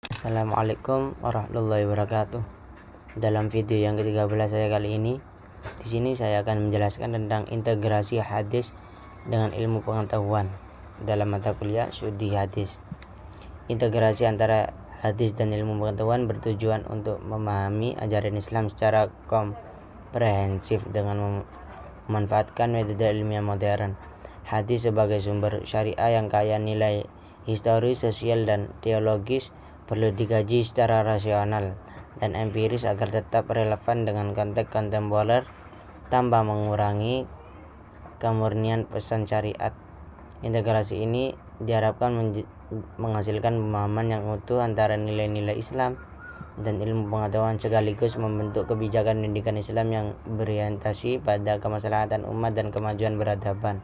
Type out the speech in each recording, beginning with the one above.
Assalamualaikum warahmatullahi wabarakatuh. Dalam video yang ke-13 saya kali ini, di sini saya akan menjelaskan tentang integrasi hadis dengan ilmu pengetahuan dalam mata kuliah studi hadis. Integrasi antara hadis dan ilmu pengetahuan bertujuan untuk memahami ajaran Islam secara komprehensif dengan memanfaatkan metode ilmiah modern. Hadis sebagai sumber syariah yang kaya nilai historis, sosial, dan teologis perlu dikaji secara rasional dan empiris agar tetap relevan dengan konteks kontemporer tanpa mengurangi kemurnian pesan syariat. Integrasi ini diharapkan menghasilkan pemahaman yang utuh antara nilai-nilai Islam dan ilmu pengetahuan, sekaligus membentuk kebijakan pendidikan Islam yang berorientasi pada kemaslahatan umat dan kemajuan peradaban.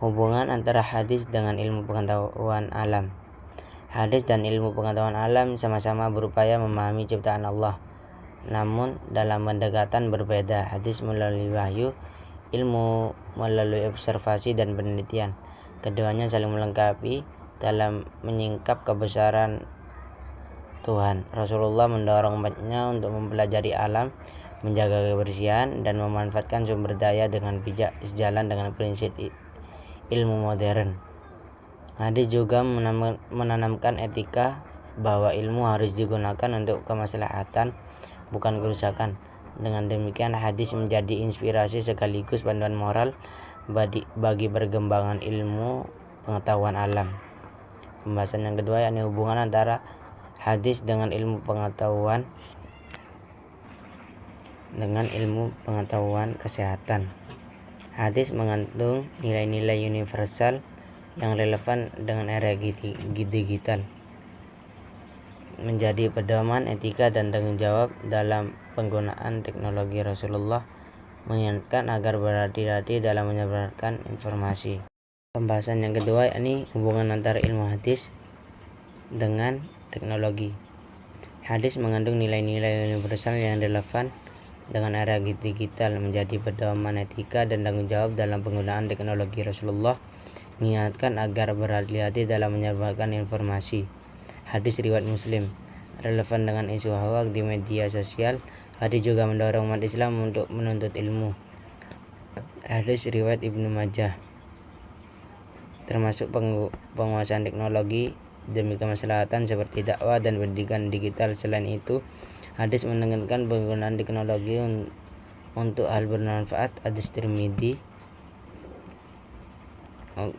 Hubungan antara hadis dengan ilmu pengetahuan alam. Hadis dan ilmu pengetahuan alam sama-sama berupaya memahami ciptaan Allah, namun dalam pendekatan berbeda. Hadis melalui wahyu, ilmu melalui observasi dan penelitian. Keduanya saling melengkapi dalam menyingkap kebesaran Tuhan. Rasulullah mendorong umatnya untuk mempelajari alam, menjaga kebersihan, dan memanfaatkan sumber daya dengan bijak, sejalan dengan prinsip ilmu modern. Hadis juga menanamkan etika bahwa ilmu harus digunakan untuk kemaslahatan, bukan kerusakan. Dengan demikian, hadis menjadi inspirasi sekaligus panduan moral bagi perkembangan ilmu pengetahuan alam. Pembahasan yang kedua yakni hubungan antara hadis dengan ilmu pengetahuan kesehatan. Hadis mengandung nilai-nilai universal yang relevan dengan era digital, menjadi pedoman etika dan tanggung jawab dalam penggunaan teknologi. Rasulullah mengingatkan agar berhati-hati dalam menyebarkan informasi. Pembahasan yang kedua yakni hubungan antara ilmu hadis dengan teknologi. Hadis mengandung nilai-nilai universal yang relevan dengan era digital, menjadi pedoman etika dan tanggung jawab dalam penggunaan teknologi. Rasulullah mengingatkan agar berhati-hati dalam menyebarkan informasi. Hadis riwayat Muslim relevan dengan isu hoak di media sosial. Hadis juga mendorong umat Islam untuk menuntut ilmu. Hadis riwayat Ibnu Majah termasuk penguasaan teknologi demi kemaslahatan seperti dakwah dan pendidikan digital. Selain itu, hadis menekankan penggunaan teknologi untuk hal bermanfaat. Hadis Tirmidzi.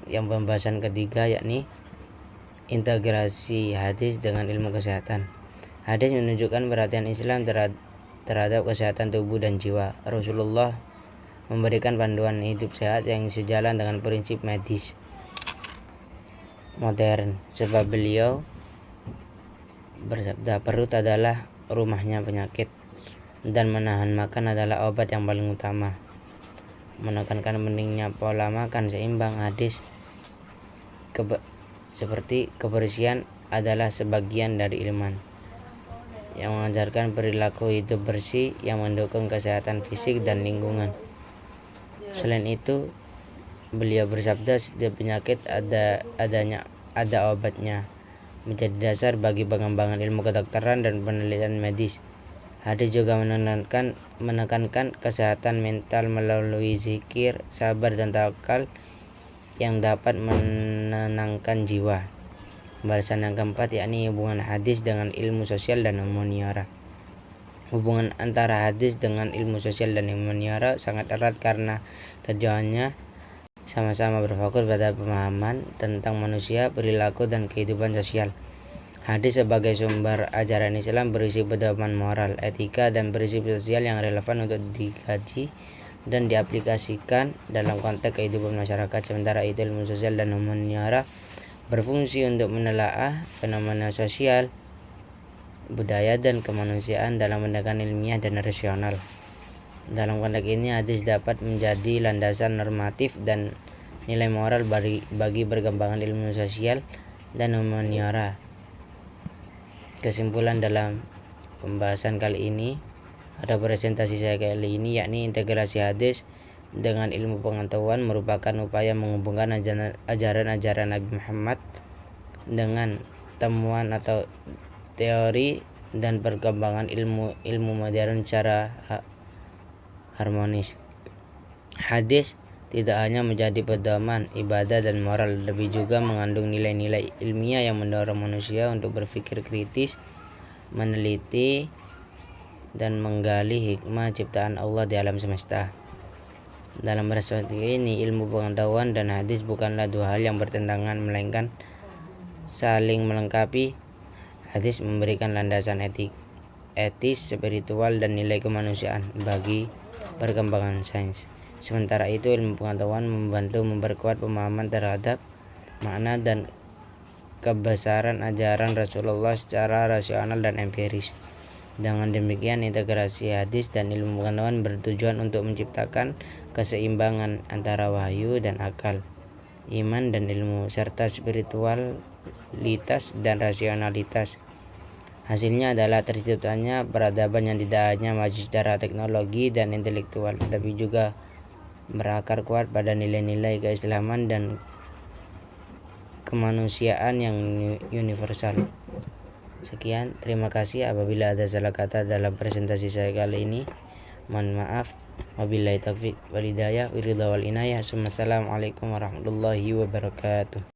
Yang pembahasan ketiga yakni integrasi hadis dengan ilmu kesehatan. Hadis menunjukkan perhatian Islam terhadap kesehatan tubuh dan jiwa. Rasulullah memberikan panduan hidup sehat yang sejalan dengan prinsip medis modern, sebab beliau bersabda, perut adalah rumahnya penyakit dan menahan makan adalah obat yang paling utama. Menekankan pentingnya pola makan seimbang. Hadis seperti kebersihan adalah sebagian dari iman, yang mengajarkan perilaku hidup bersih yang mendukung kesehatan fisik dan lingkungan. Selain itu, beliau bersabda, setiap penyakit ada obatnya, menjadi dasar bagi pengembangan ilmu kedokteran dan penelitian medis. Hadis juga menekankan kesehatan mental melalui zikir, sabar, dan tawakal yang dapat menenangkan jiwa. Pembahasan yang keempat yakni hubungan hadis dengan ilmu sosial dan humaniora. Hubungan antara hadis dengan ilmu sosial dan humaniora sangat erat karena keduanya sama-sama berfokus pada pemahaman tentang manusia, perilaku, dan kehidupan sosial. Hadis sebagai sumber ajaran Islam berisi pedoman moral, etika, dan prinsip sosial yang relevan untuk dikaji dan diaplikasikan dalam konteks kehidupan masyarakat. Sementara itu, ilmu sosial dan humaniora berfungsi untuk menelaah fenomena sosial, budaya, dan kemanusiaan dalam pendekatan ilmiah dan rasional. Dalam konteks ini, hadis dapat menjadi landasan normatif dan nilai moral bagi perkembangan ilmu sosial dan humaniora. Kesimpulan dalam pembahasan kali ini atau presentasi saya kali ini yakni integrasi hadis dengan ilmu pengetahuan merupakan upaya menghubungkan ajaran-ajaran Nabi Muhammad dengan temuan atau teori dan perkembangan ilmu modern secara harmonis. Hadis tidak hanya menjadi pedoman ibadah dan moral, tapi juga mengandung nilai-nilai ilmiah yang mendorong manusia untuk berpikir kritis, meneliti, dan menggali hikmah ciptaan Allah di alam semesta. Dalam perspektif ini, ilmu pengetahuan dan hadis bukanlah dua hal yang bertentangan, melainkan saling melengkapi. Hadis memberikan landasan etis, spiritual, dan nilai kemanusiaan bagi perkembangan sains. Sementara itu, ilmu pengetahuan membantu memperkuat pemahaman terhadap makna dan kebesaran ajaran Rasulullah secara rasional dan empiris. Dengan demikian, integrasi hadis dan ilmu pengetahuan bertujuan untuk menciptakan keseimbangan antara wahyu dan akal, iman dan ilmu, serta spiritualitas dan rasionalitas. Hasilnya adalah terciptanya peradaban yang tidak hanya maju secara teknologi dan intelektual, tapi juga berakar kuat pada nilai-nilai keislaman dan kemanusiaan yang universal. Sekian, terima kasih. Apabila ada salah kata dalam presentasi saya kali ini, mohon maaf. Wabillahi taufiq wal hidayah, wiridha wal inayah. Assalamualaikum warahmatullahi wabarakatuh.